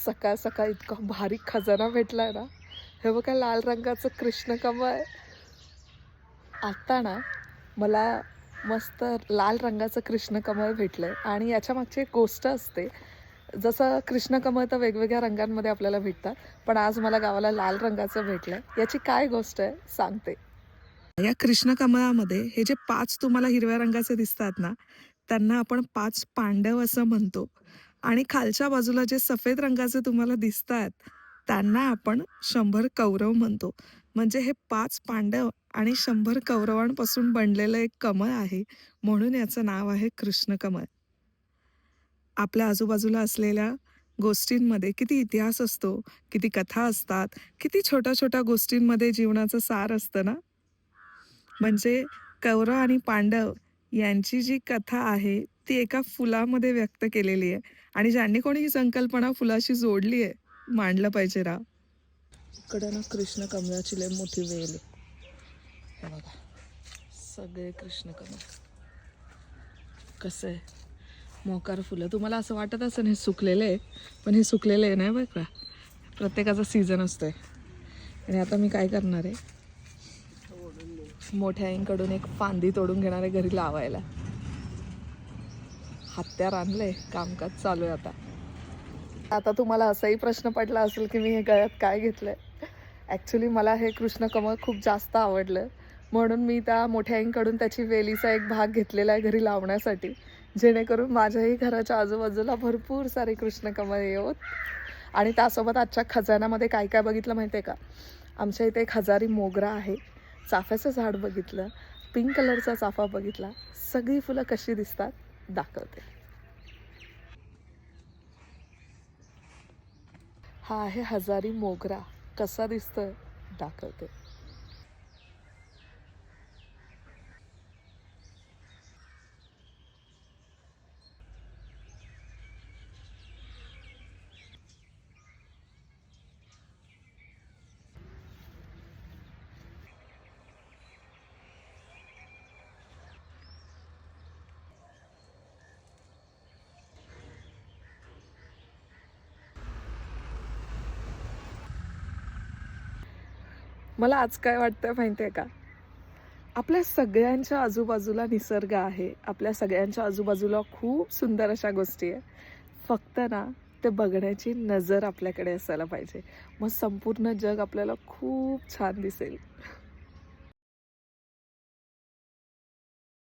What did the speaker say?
सकाळ सकाळ इतका भारी खजाना भेटलाय ना. हे बघा लाल रंगाचं कृष्णकमळ. आता ना मला मस्त लाल रंगाचं कृष्णकमळ भेटलंय आणि याच्या मागची एक गोष्ट असते. जसं कृष्णकमळ तर वेगवेगळ्या रंगांमध्ये आपल्याला भेटतात, पण आज मला गावाला लाल रंगाचं भेटलंय. याची काय गोष्ट आहे सांगते. या कृष्णकमळामध्ये हे जे 5 तुम्हाला हिरव्या रंगाचे दिसतात ना, त्यांना आपण 5 पांडव असं म्हणतो. आणि खालच्या बाजूला जे सफेद रंगाचे तुम्हाला दिसतात, त्यांना आपण 100 कौरव म्हणतो. म्हणजे हे 5 पांडव आणि 100 कौरवांपासून बनलेलं एक कमळ आहे, म्हणून याचं नाव आहे कृष्णकमळ. आपल्या आजूबाजूला असलेल्या गोष्टींमध्ये किती इतिहास असतो, किती कथा असतात, किती छोट्या-छोट्या गोष्टींमध्ये जीवनाचं सार असतं ना. म्हणजे कौरव आणि पांडव यांची जी कथा आहे ती एका फुलामध्ये व्यक्त केलेली आहे आणि ज्यांनी कोणी ही संकल्पना फुलाशी जोडली आहे, मांडलं पाहिजे राव. इकडे ना कृष्ण कमळाची लय मोठी वेल आहे. हे बघा सगळे कृष्ण कमळ कसं आहे, मोकार फुलं. तुम्हाला असं वाटत असेल हे सुकलेले आहे, पण हे सुकलेले नाही बरं का. प्रत्येकाचा सीझन असतोय. आणि आता मी काय करणार आहे, मोठ्या आईंकडून एक फांदी तोडून घेणार आहे घरी लावायला. हत्यार आणलंय, कामकाज चालू आहे आता. आता तुम्हाला असाही प्रश्न पडला असेल की मी हे गळ्यात काय घेतलंय. ॲक्च्युली मला हे कृष्णकमळ खूप जास्त आवडलं, म्हणून मी त्या मोठ्या आईंकडून त्याची वेलीचा एक भाग घेतलेला आहे घरी लावण्यासाठी, जेणेकरून माझ्याही घराच्या आजूबाजूला भरपूर सारे कृष्णकमळ येवोत. आणि त्यासोबत आजच्या खजानामध्ये काय काय बघितलं माहिती आहे का. आमच्या इथे एक हजारी मोगरा आहे, चाफ्याचं झाड बघितलं, पिंक कलरचा चाफा बघितला. सगळी फुलं कशी दिसतात दाखवते. हा आहे हजारी मोगरा, कसा दिसतोय दाखवते. मला आज काय वाटतंय माहिती आहे का, आपल्या सगळ्यांच्या आजूबाजूला निसर्ग आहे, आपल्या सगळ्यांच्या आजूबाजूला खूप सुंदर अशा गोष्टी आहे. फक्त ना ते बघण्याची नजर आपल्याकडे असायला पाहिजे, मग संपूर्ण जग आपल्याला खूप छान दिसेल.